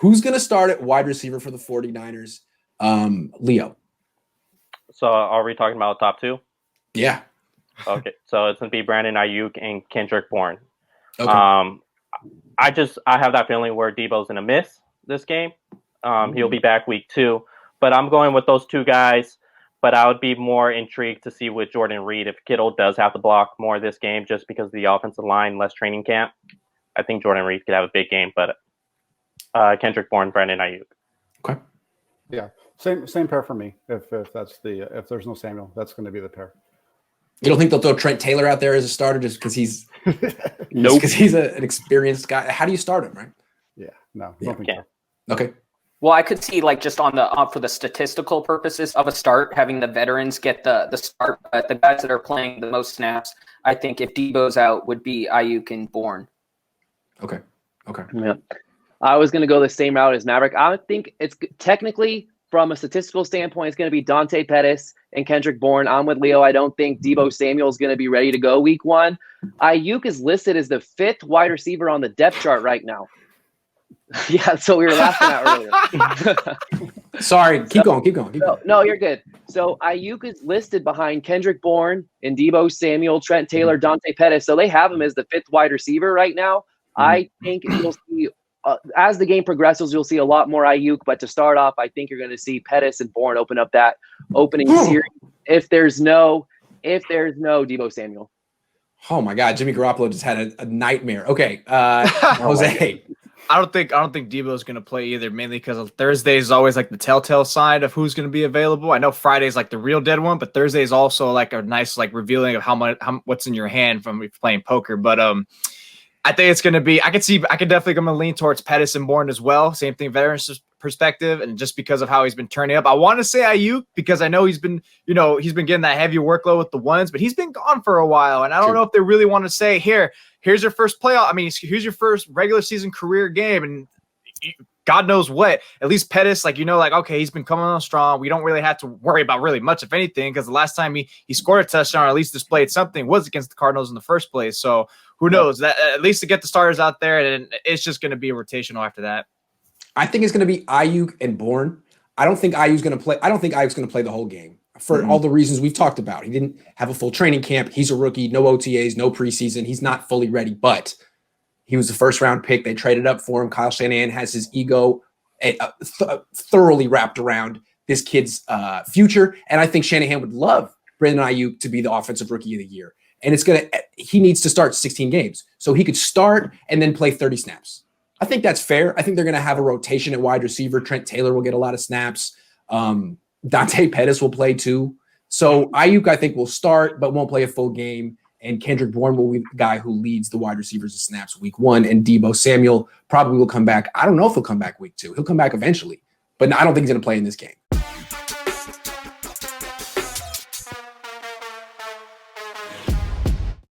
Who's going to start at wide receiver for the 49ers? Leo. So are we talking about top two? Yeah. Okay. So it's going to be Brandon Ayuk and Kendrick Bourne. Okay. I have that feeling where Debo's going to miss this game. He'll be back week 2. But I'm going with those two guys. But I would be more intrigued to see with Jordan Reed if Kittle does have to block more this game just because of the offensive line, less training camp. I think Jordan Reed could have a big game, but Kendrick Bourne, Brandon Ayuk. Okay. Yeah, same pair for me. If there's no Samuel, that's going to be the pair. You don't think they'll throw Trent Taylor out there as a starter just because he's Nope. because he's an experienced guy? How do you start him, right? Yeah, no, I don't think so. Okay. Well, I could see like just on the for the statistical purposes of a start, having the veterans get the start, but the guys that are playing the most snaps, I think if Debo's out, would be Ayuk and Bourne. Okay. Yeah. I was going to go the same route as Maverick. I think it's technically, from a statistical standpoint, it's going to be Dante Pettis and Kendrick Bourne. I'm with Leo. I don't think Debo Samuel is going to be ready to go week 1. Ayuk is listed as the 5th wide receiver on the depth chart right now. Yeah, so we were laughing at earlier. Sorry, keep going. No, you're good. So Ayuk is listed behind Kendrick Bourne and Debo Samuel, Trent Taylor, Dante Pettis. So they have him as the 5th wide receiver right now. I think you'll see, as the game progresses, you'll see a lot more Ayuk. But to start off, I think you're going to see Pettis and Bourne open up that opening series if there's no Debo Samuel. Oh my God, Jimmy Garoppolo just had a nightmare. Okay, Jose. I don't think Debo's going to play either, mainly because Thursday is always like the telltale sign of who's going to be available. I know Friday's like the real dead one, but Thursday is also like a nice like revealing of what's in your hand from playing poker. But I think it's going to be. I could definitely going to lean towards Pettis and Bourne as well. Same thing, veterans perspective, and just because of how he's been turning up, I want to say Ayuk because I know he's been getting that heavy workload with the ones, but he's been gone for a while, and I don't know if they really want to say here's your first playoff. I mean, here's your first regular season career game, and God knows what. At least Pettis, okay, he's been coming on strong. We don't really have to worry about really much, if anything, because the last time he scored a touchdown or at least displayed something was against the Cardinals in the first place. So who knows? That at least to get the starters out there, and it's just going to be rotational after that. I think it's going to be Ayuk and Bourne. I don't think Ayuk's going to play. I don't think Ayuk's going to play the whole game for all the reasons we've talked about. He didn't have a full training camp. He's a rookie, no OTAs, no preseason. He's not fully ready, but he was the first round pick. They traded up for him. Kyle Shanahan has his ego thoroughly wrapped around this kid's future. And I think Shanahan would love Brandon Ayuk to be the offensive rookie of the year. And he needs to start 16 games. So he could start and then play 30 snaps. I think that's fair. I think they're going to have a rotation at wide receiver. Trent Taylor will get a lot of snaps. Dante Pettis will play too. So Ayuk, I think, will start, but won't play a full game. And Kendrick Bourne will be the guy who leads the wide receivers in snaps week 1. And Debo Samuel probably will come back. I don't know if he'll come back week 2. He'll come back eventually, but I don't think he's going to play in this game.